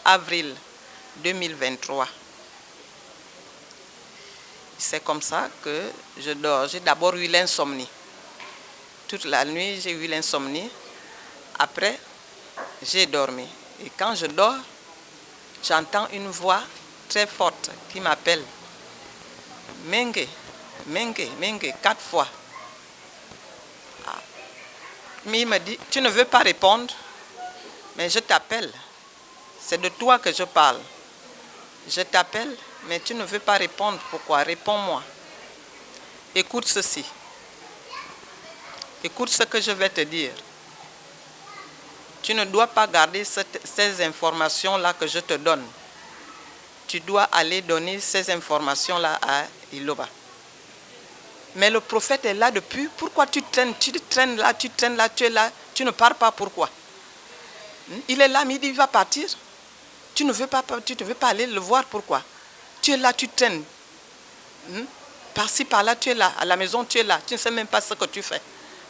avril 2023. C'est comme ça que je dors. J'ai d'abord eu l'insomnie. Toute la nuit, j'ai eu l'insomnie. Après, j'ai dormi. Et quand je dors, j'entends une voix très forte qui m'appelle. Mengue, Mengue, Mengue, 4 fois. Ah. Mais il me dit, tu ne veux pas répondre, mais je t'appelle. C'est de toi que je parle. Je t'appelle, mais tu ne veux pas répondre. Pourquoi? Réponds-moi. Écoute ceci. Écoute ce que je vais te dire. Tu ne dois pas garder ces informations-là que je te donne. Tu dois aller donner ces informations-là à Iloba. Mais le prophète est là depuis. Pourquoi tu traînes là, tu traînes là, tu es là, tu ne pars pas, pourquoi? Il est là, mais il dit, il va partir. Tu ne veux pas aller le voir, pourquoi? Tu es là, tu traînes. Par-ci, par-là, tu es là. À la maison, tu es là. Tu ne sais même pas ce que tu fais.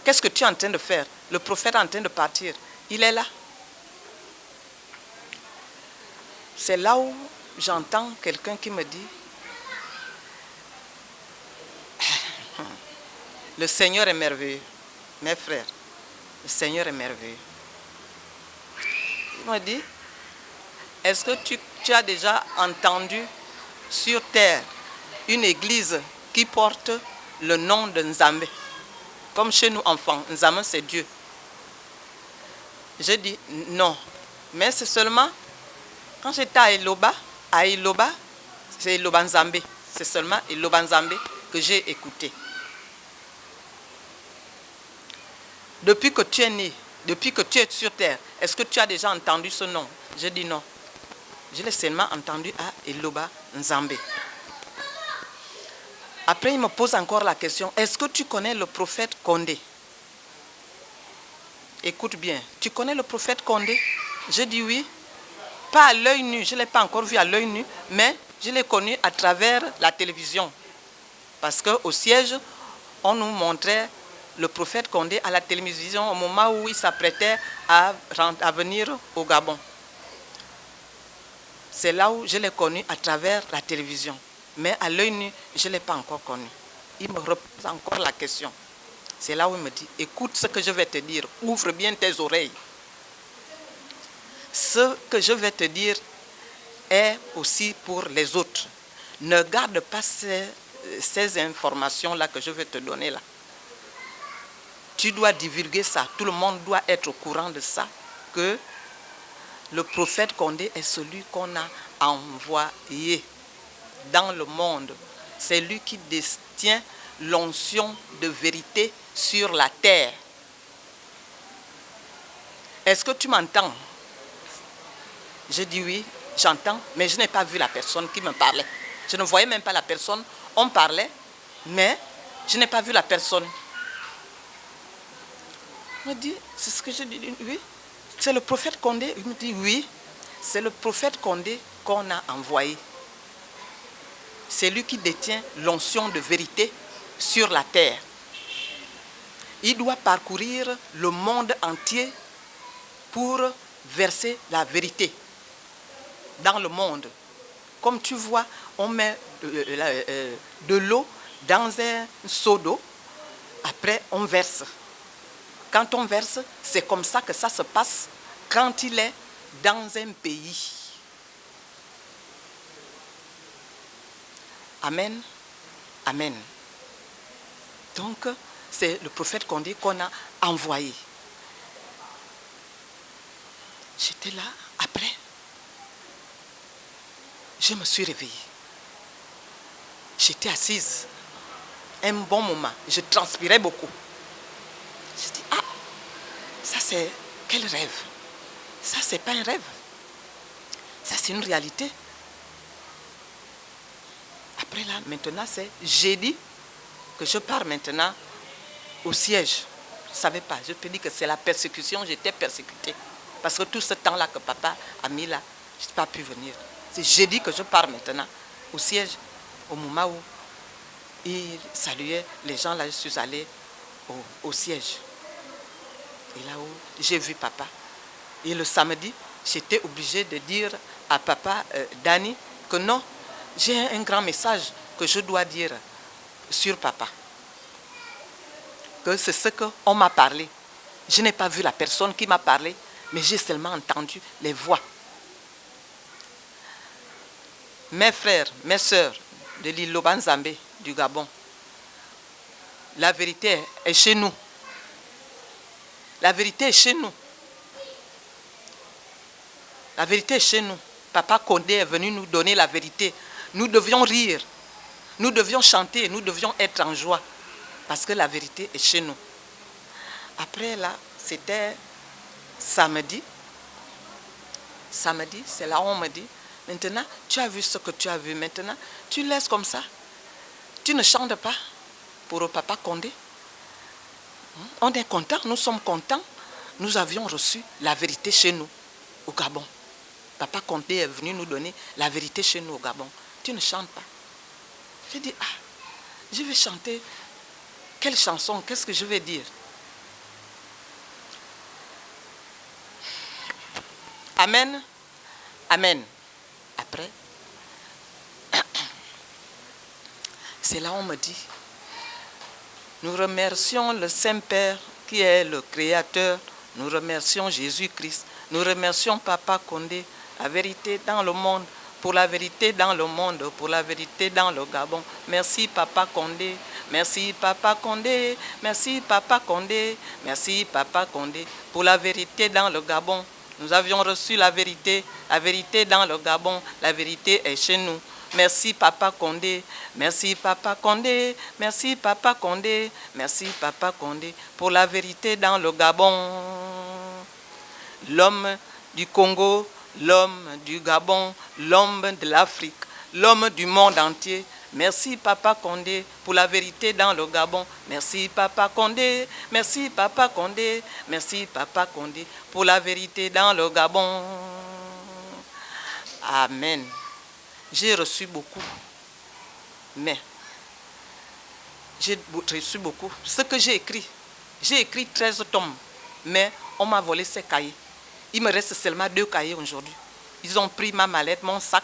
Qu'est-ce que tu es en train de faire? Le prophète est en train de partir. Il est là. C'est là où j'entends quelqu'un qui me dit, le Seigneur est merveilleux. Mes frères, le Seigneur est merveilleux. Il m'a dit, est-ce que tu as déjà entendu sur terre une église qui porte le nom de Nzambe? Comme chez nous enfants, Nzambe c'est Dieu. Je dis non, mais c'est seulement quand j'étais à Iloba, c'est Iloba Nzambe. C'est seulement Iloba Nzambe que j'ai écouté. Depuis que tu es né, depuis que tu es sur terre, est-ce que tu as déjà entendu ce nom? Je dis non. Je l'ai seulement entendu à Iloba Nzambe. Après, il me pose encore la question, est-ce que tu connais le prophète Condé? Écoute bien, tu connais le prophète Condé? Je dis oui. Pas à l'œil nu, je ne l'ai pas encore vu à l'œil nu, mais je l'ai connu à travers la télévision. Parce qu'au siège, on nous montrait le prophète Condé à la télévision au moment où il s'apprêtait à venir au Gabon. C'est là où je l'ai connu à travers la télévision. Mais à l'œil nu, je ne l'ai pas encore connu. Il me repose encore la question. C'est là où il me dit, écoute ce que je vais te dire, ouvre bien tes oreilles. Ce que je vais te dire est aussi pour les autres. Ne garde pas ces informations-là que je vais te donner là. Tu dois divulguer ça. Tout le monde doit être au courant de ça, que le prophète Condé est celui qu'on a envoyé dans le monde. C'est lui qui détient l'onction de vérité sur la terre. Est-ce que tu m'entends? Je dis oui, j'entends, mais je n'ai pas vu la personne qui me parlait. Je ne voyais même pas la personne. On parlait, mais je n'ai pas vu la personne. Il me dit, c'est ce que je dis, oui. C'est le prophète Condé. Il me dit, oui, c'est le prophète Condé qu'on a envoyé. C'est lui qui détient l'onction de vérité sur la terre. Il doit parcourir le monde entier pour verser la vérité dans le monde. Comme tu vois, on met de l'eau dans un seau d'eau, après on verse. Quand on verse, c'est comme ça que ça se passe quand il est dans un pays. Amen. Amen. Donc, c'est le prophète Condé qu'on a envoyé. J'étais là, après, je me suis réveillée. J'étais assise un bon moment, je transpirais beaucoup. Je dis, ah, ça c'est quel rêve? Ça c'est pas un rêve. Ça c'est une réalité. Après là, maintenant c'est jeudi que je pars maintenant au siège. Je ne savais pas, je te dis que c'est la persécution, j'étais persécutée. Parce que tout ce temps-là que papa a mis là, je n'ai pas pu venir. C'est jeudi que je pars maintenant au siège, au moment où il saluait les gens là, je suis allée au siège. Et là où j'ai vu papa. Et le samedi, j'étais obligée de dire à papa Dani que non, j'ai un grand message que je dois dire sur papa. Que c'est ce qu'on m'a parlé. Je n'ai pas vu la personne qui m'a parlé, mais j'ai seulement entendu les voix. Mes frères, mes sœurs de l'île Lobanzambé, du Gabon, la vérité est chez nous. La vérité est chez nous. La vérité est chez nous. Papa Condé est venu nous donner la vérité. Nous devions rire, nous devions chanter, nous devions être en joie. Parce que la vérité est chez nous. Après là, c'était samedi. Samedi, c'est là où on me dit, maintenant, tu as vu ce que tu as vu. Maintenant, tu laisses comme ça. Tu ne chantes pas pour papa Condé. On est content, nous sommes contents. Nous avions reçu la vérité chez nous, au Gabon. Papa Condé est venu nous donner la vérité chez nous au Gabon. Tu ne chantes pas. J'ai dit, ah, je vais chanter. Quelle chanson? Qu'est-ce que je vais dire? Amen. Amen. Après, c'est là où on me dit, nous remercions le Saint-Père qui est le Créateur. Nous remercions Jésus-Christ. Nous remercions Papa Condé, la vérité dans le monde, pour la vérité dans le monde, pour la vérité dans le Gabon. Merci Papa Condé, merci Papa Condé, merci Papa Condé, merci Papa Condé, pour la vérité dans le Gabon. Nous avions reçu la vérité dans le Gabon, la vérité est chez nous. Merci Papa Condé, merci Papa Condé, merci Papa Condé, merci Papa Condé, pour la vérité dans le Gabon. L'homme du Congo, l'homme du Gabon, l'homme de l'Afrique, l'homme du monde entier. Merci Papa Condé pour la vérité dans le Gabon. Merci Papa Condé, merci Papa Condé, merci Papa Condé pour la vérité dans le Gabon. Amen. J'ai reçu beaucoup, mais j'ai reçu beaucoup. Ce que j'ai écrit 13 tomes, mais on m'a volé ces cahiers. Il me reste seulement 2 cahiers aujourd'hui. Ils ont pris ma mallette, mon sac,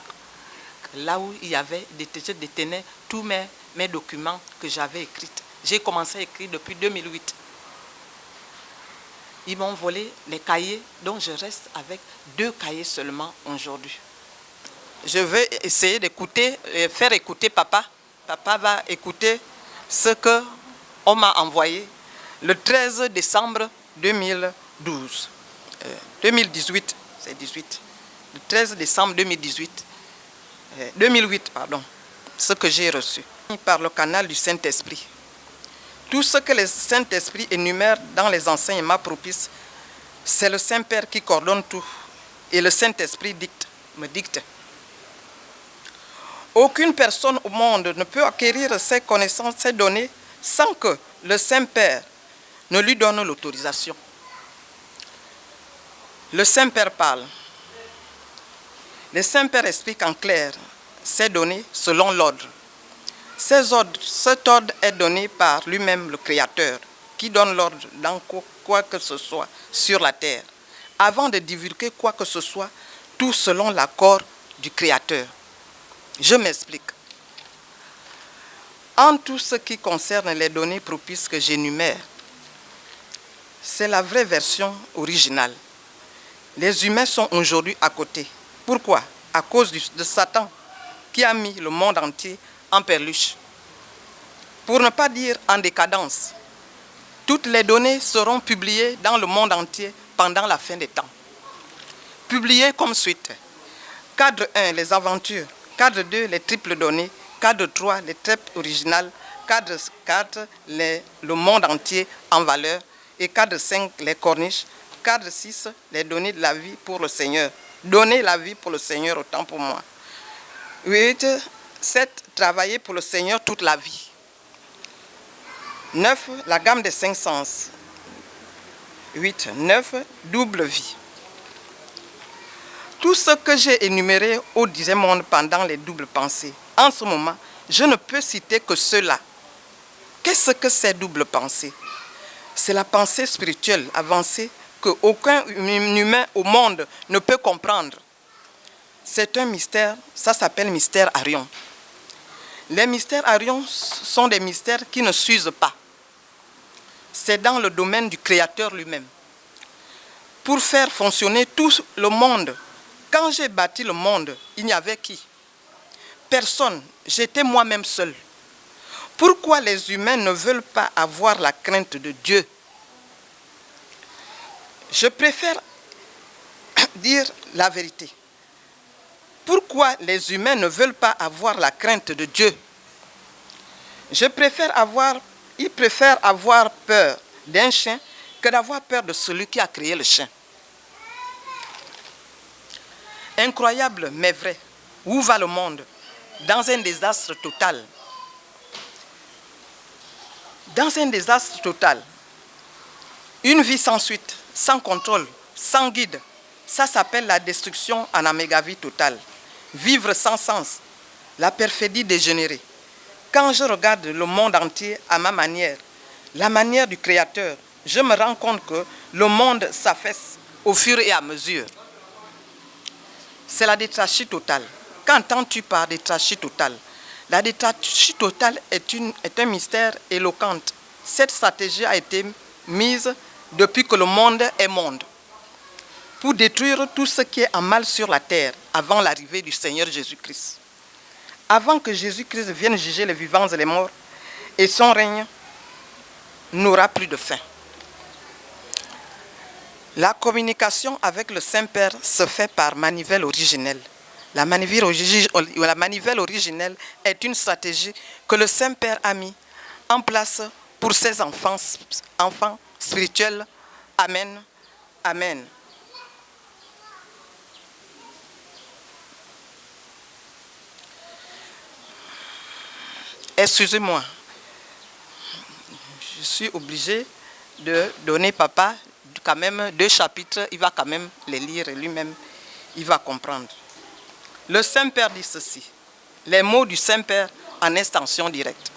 là où il y avait, je détenais tous mes documents que j'avais écrits. J'ai commencé à écrire depuis 2008. Ils m'ont volé les cahiers, donc je reste avec 2 cahiers seulement aujourd'hui. Je vais essayer d'écouter, faire écouter papa. Papa va écouter ce qu'on m'a envoyé le 13 décembre 2012. 2018, c'est 18. Le 13 décembre 2018. 2008, pardon. Ce que j'ai reçu par le canal du Saint-Esprit. Tout ce que le Saint-Esprit énumère dans les enseignements propices, c'est le Saint-Père qui coordonne tout. Et le Saint-Esprit me dicte. Aucune personne au monde ne peut acquérir ces connaissances, ces données, sans que le Saint-Père ne lui donne l'autorisation. Le Saint-Père parle. Le Saint-Père explique en clair ces données selon l'ordre. Cet ordre est donné par lui-même le Créateur, qui donne l'ordre dans quoi que ce soit sur la terre, avant de divulguer quoi que ce soit, tout selon l'accord du Créateur. Je m'explique. En tout ce qui concerne les données propices que j'énumère, c'est la vraie version originale. Les humains sont aujourd'hui à côté. Pourquoi? À cause de Satan qui a mis le monde entier en perluche. Pour ne pas dire en décadence, toutes les données seront publiées dans le monde entier pendant la fin des temps. Publiées comme suite. Cadre 1, les aventures. Cadre 2, les triples données. Cadre 3, les triples originales. Cadre 4, le monde entier en valeur. Et cadre 5, les corniches. Cadre 6, les données de la vie pour le Seigneur. Donner la vie pour le Seigneur, autant pour moi. 8, 7, travailler pour le Seigneur toute la vie. 9, la gamme des 5 sens. 8, 9, double vie. Tout ce que j'ai énuméré au 10e monde pendant les doubles pensées, en ce moment, je ne peux citer que cela. Qu'est-ce que ces doubles pensées? C'est la pensée spirituelle avancée qu'aucun humain au monde ne peut comprendre. C'est un mystère, ça s'appelle mystère Arion. Les mystères Arion sont des mystères qui ne s'usent pas. C'est dans le domaine du Créateur lui-même. Pour faire fonctionner tout le monde, quand j'ai bâti le monde, il n'y avait qui? Personne, j'étais moi-même seul. Pourquoi les humains ne veulent pas avoir la crainte de Dieu? Je préfère dire la vérité. Pourquoi les humains ne veulent pas avoir la crainte de Dieu? Ils préfèrent avoir peur d'un chien que d'avoir peur de celui qui a créé le chien. Incroyable mais vrai. Où va le monde? Dans un désastre total. Dans un désastre total. Une vie sans suite, sans contrôle, sans guide. Ça s'appelle la destruction en améga-vie totale. Vivre sans sens, la perfidie dégénérée. Quand je regarde le monde entier à ma manière, la manière du Créateur, je me rends compte que le monde s'affaisse au fur et à mesure. C'est la détrachie totale. Qu'entends-tu par détrachie totale? La détrachie totale est un mystère éloquent. Cette stratégie a été mise depuis que le monde est monde, pour détruire tout ce qui est en mal sur la terre avant l'arrivée du Seigneur Jésus-Christ. Avant que Jésus-Christ vienne juger les vivants et les morts, et son règne n'aura plus de fin. La communication avec le Saint-Père se fait par manivelle originelle. La manivelle originelle est une stratégie que le Saint-Père a mis en place pour ses enfants spirituels. Amen. Amen. Excusez-moi, je suis obligé de donner papa quand même 2 chapitres, il va quand même les lire et lui-même, il va comprendre. Le Saint-Père dit ceci, les mots du Saint-Père en extension directe.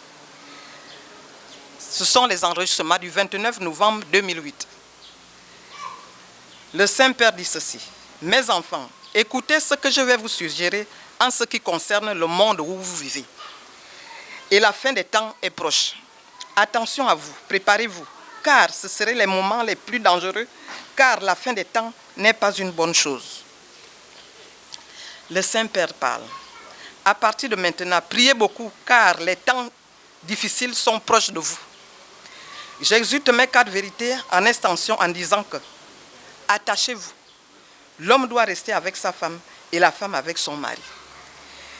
Ce sont les enregistrements du 29 novembre 2008. Le Saint-Père dit ceci, mes enfants, écoutez ce que je vais vous suggérer en ce qui concerne le monde où vous vivez. Et la fin des temps est proche. Attention à vous, préparez-vous, car ce seraient les moments les plus dangereux, car la fin des temps n'est pas une bonne chose. Le Saint-Père parle. À partir de maintenant, priez beaucoup, car les temps difficiles sont proches de vous. J'exulte mes 4 vérités en extension en disant que attachez-vous. L'homme doit rester avec sa femme et la femme avec son mari.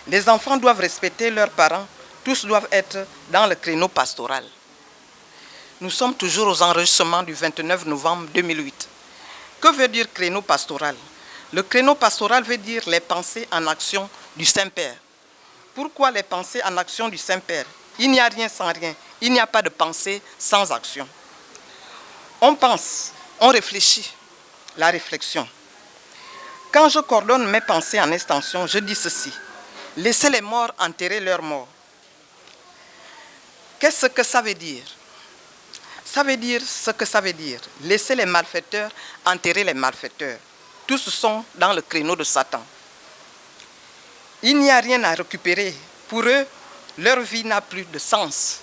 Les enfants doivent respecter leurs parents. Tous doivent être dans le créneau pastoral. Nous sommes toujours aux enregistrements du 29 novembre 2008. Que veut dire créneau pastoral? Le créneau pastoral veut dire les pensées en action du Saint-Père. Pourquoi les pensées en action du Saint-Père? Il n'y a rien sans rien. Il n'y a pas de pensée sans action. On pense, on réfléchit. La réflexion. Quand je coordonne mes pensées en extension, je dis ceci. Laissez les morts enterrer leurs morts. Qu'est-ce que ça veut dire? Ça veut dire ce que ça veut dire. Laissez les malfaiteurs enterrer les malfaiteurs. Tous sont dans le créneau de Satan. Il n'y a rien à récupérer. Pour eux, leur vie n'a plus de sens.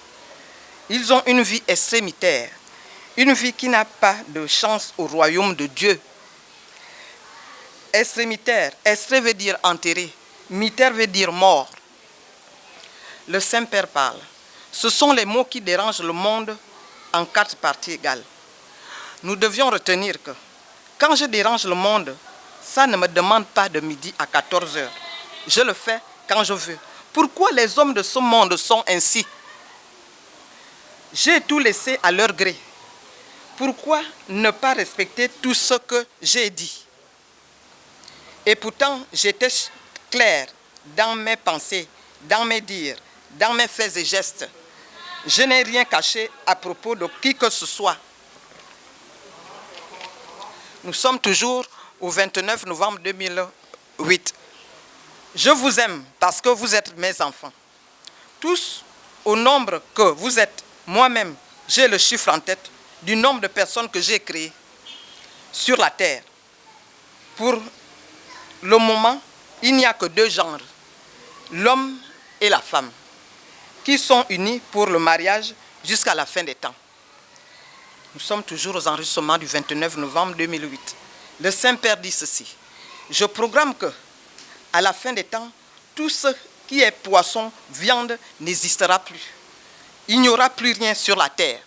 Ils ont une vie extrémitaire. Une vie qui n'a pas de chance au royaume de Dieu. Extrémitaire. Extré veut dire enterré. Mitaire veut dire mort. Le Saint-Père parle. Ce sont les mots qui dérangent le monde en 4 parties égales. Nous devions retenir que quand je dérange le monde, ça ne me demande pas de midi à 14 h. Je le fais quand je veux. Pourquoi les hommes de ce monde sont ainsi? J'ai tout laissé à leur gré. Pourquoi ne pas respecter tout ce que j'ai dit? Et pourtant, j'étais clair dans mes pensées, dans mes dires, dans mes faits et gestes. Je n'ai rien caché à propos de qui que ce soit. Nous sommes toujours au 29 novembre 2008. Je vous aime parce que vous êtes mes enfants. Tous au nombre que vous êtes, moi-même, j'ai le chiffre en tête du nombre de personnes que j'ai créées. sur la terre. Pour le moment, il n'y a que deux genres, l'homme et la femme, qui sont unis pour le mariage jusqu'à la fin des temps. Nous sommes toujours aux enregistrements du 29 novembre 2008. Le Saint-Père dit ceci: je programme que, à la fin des temps, tout ce qui est poisson, viande n'existera plus. Il n'y aura plus rien sur la terre.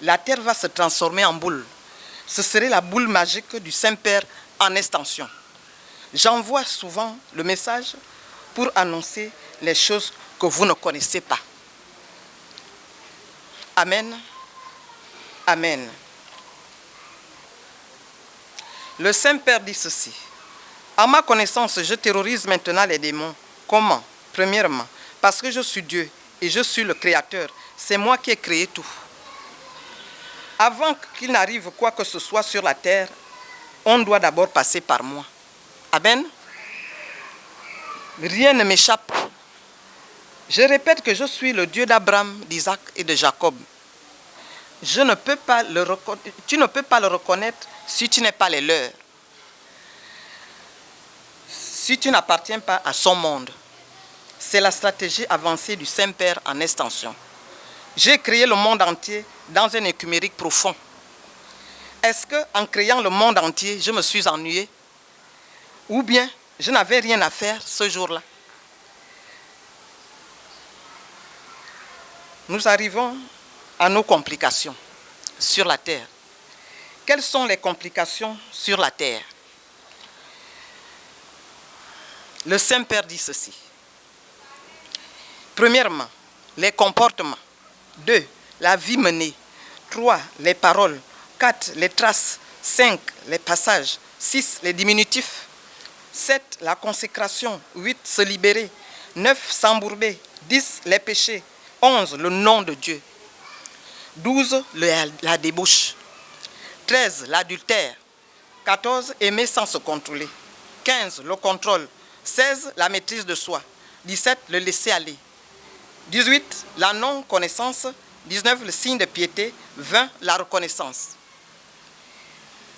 La terre va se transformer en boule. Ce serait la boule magique du Saint-Père en extension. J'envoie souvent le message pour annoncer les choses que vous ne connaissez pas. Amen. Amen. Le Saint-Père dit ceci: à ma connaissance, je terrorise maintenant les démons. Comment? Premièrement, parce que je suis Dieu et je suis le Créateur. C'est moi qui ai créé tout. Avant qu'il n'arrive quoi que ce soit sur la terre, on doit d'abord passer par moi. Amen. Rien ne m'échappe. Je répète que je suis le Dieu d'Abraham, d'Isaac et de Jacob. Tu ne peux pas le reconnaître si tu n'es pas les leurs. Si tu n'appartiens pas à son monde. C'est la stratégie avancée du Saint-Père en extension. J'ai créé le monde entier dans un écumérique profond. Est-ce qu'en créant le monde entier, je me suis ennuyé? Ou bien je n'avais rien à faire ce jour-là? Nous arrivons à nos complications sur la terre. Quelles sont les complications sur la terre? Le Saint-Père dit ceci. Premièrement, les comportements. 2, la vie menée. 3, les paroles. 4, les traces. 5, les passages. 6, les diminutifs. 7, la consécration. 8, se libérer. 9, s'embourber. 10, les péchés. 11, le nom de Dieu. 12, la débauche. 13, l'adultère. 14, aimer sans se contrôler. 15, le contrôle. 16, la maîtrise de soi. 17, le laisser aller. 18, la non-connaissance. 19, le signe de piété. 20, la reconnaissance.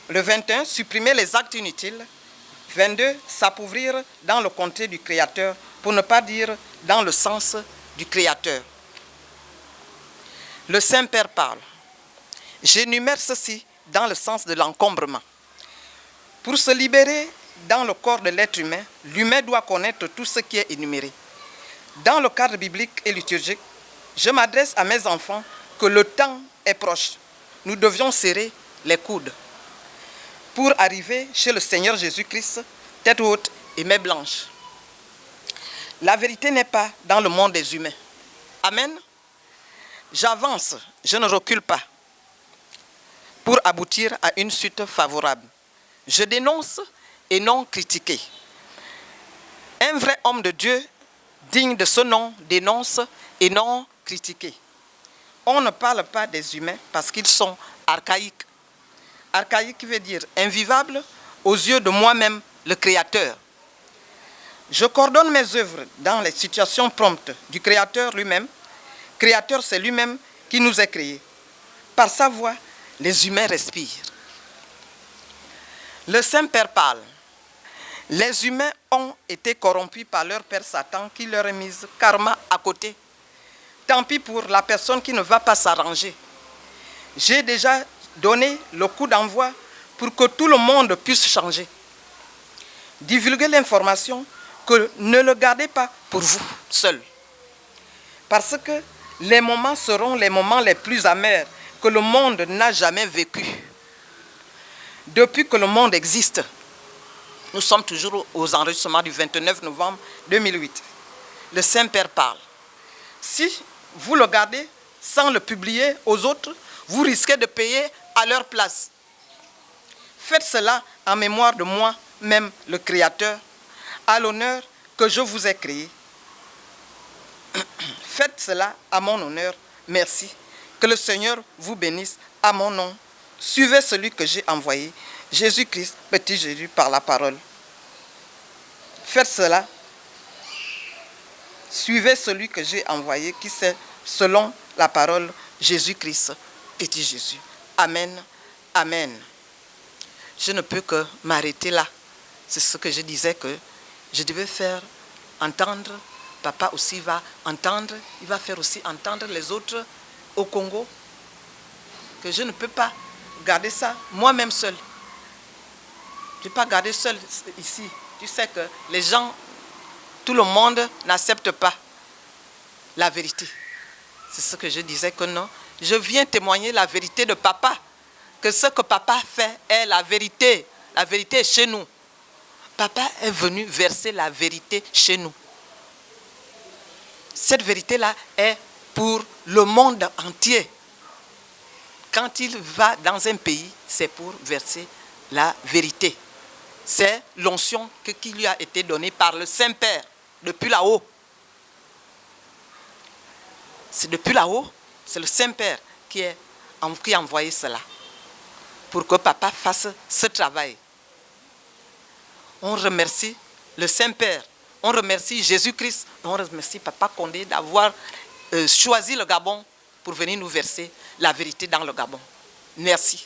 Le 21, supprimer les actes inutiles. 22, s'appauvrir dans le contrée du Créateur, pour ne pas dire dans le sens du Créateur. Le Saint-Père parle. J'énumère ceci dans le sens de l'encombrement. Pour se libérer dans le corps de l'être humain, l'humain doit connaître tout ce qui est énuméré. Dans le cadre biblique et liturgique, je m'adresse à mes enfants que le temps est proche. Nous devions serrer les coudes pour arriver chez le Seigneur Jésus-Christ, tête haute et main blanche. La vérité n'est pas dans le monde des humains. Amen. J'avance, je ne recule pas pour aboutir à une suite favorable. Je dénonce et non critiquer. Un vrai homme de Dieu, digne de ce nom, dénonce et non critiquer. On ne parle pas des humains parce qu'ils sont archaïques. Archaïque veut dire invivable aux yeux de moi-même, le Créateur. Je coordonne mes œuvres dans les situations promptes du Créateur lui-même. Créateur, c'est lui-même qui nous a créés. Par sa voix, les humains respirent. Le Saint-Père parle. Les humains ont été corrompus par leur père Satan qui leur a mis karma à côté. Tant pis pour la personne qui ne va pas s'arranger. J'ai déjà donné le coup d'envoi pour que tout le monde puisse changer. Divulguez l'information, que ne le gardez pas pour vous seul. Parce que les moments seront les moments les plus amers que le monde n'a jamais vécu. Depuis que le monde existe, nous sommes toujours aux enregistrements du 29 novembre 2008. Le Saint-Père parle. Si vous le gardez sans le publier aux autres, vous risquez de payer à leur place. Faites cela en mémoire de moi-même, le Créateur, à l'honneur que je vous ai créé. Faites cela à mon honneur. Merci. Que le Seigneur vous bénisse à mon nom. Suivez celui que j'ai envoyé, Jésus-Christ, petit Jésus, par la parole. Faites cela. Suivez celui que j'ai envoyé, qui c'est selon la parole, Jésus-Christ, petit Jésus. Amen. Amen. je ne peux que m'arrêter là. C'est ce que je disais que je devais faire entendre. Papa aussi va entendre, il va faire aussi entendre les autres au Congo. Que je ne peux pas garder ça moi-même seul. Je ne peux pas garder seul ici. Tu sais que les gens, tout le monde n'accepte pas la vérité. C'est ce que je disais que non. Je viens témoigner la vérité de papa. Que ce que papa fait est la vérité. La vérité est chez nous. Papa est venu verser la vérité chez nous. Cette vérité-là est pour le monde entier. Quand il va dans un pays, c'est pour verser la vérité. C'est l'onction qui lui a été donnée par le Saint-Père, depuis là-haut. C'est depuis là-haut, c'est le Saint-Père qui a envoyé cela. Pour que papa fasse ce travail. On remercie le Saint-Père, on remercie Jésus-Christ, on remercie Papa Condé d'avoir choisi le Gabon pour venir nous verser la vérité dans le Gabon. Merci.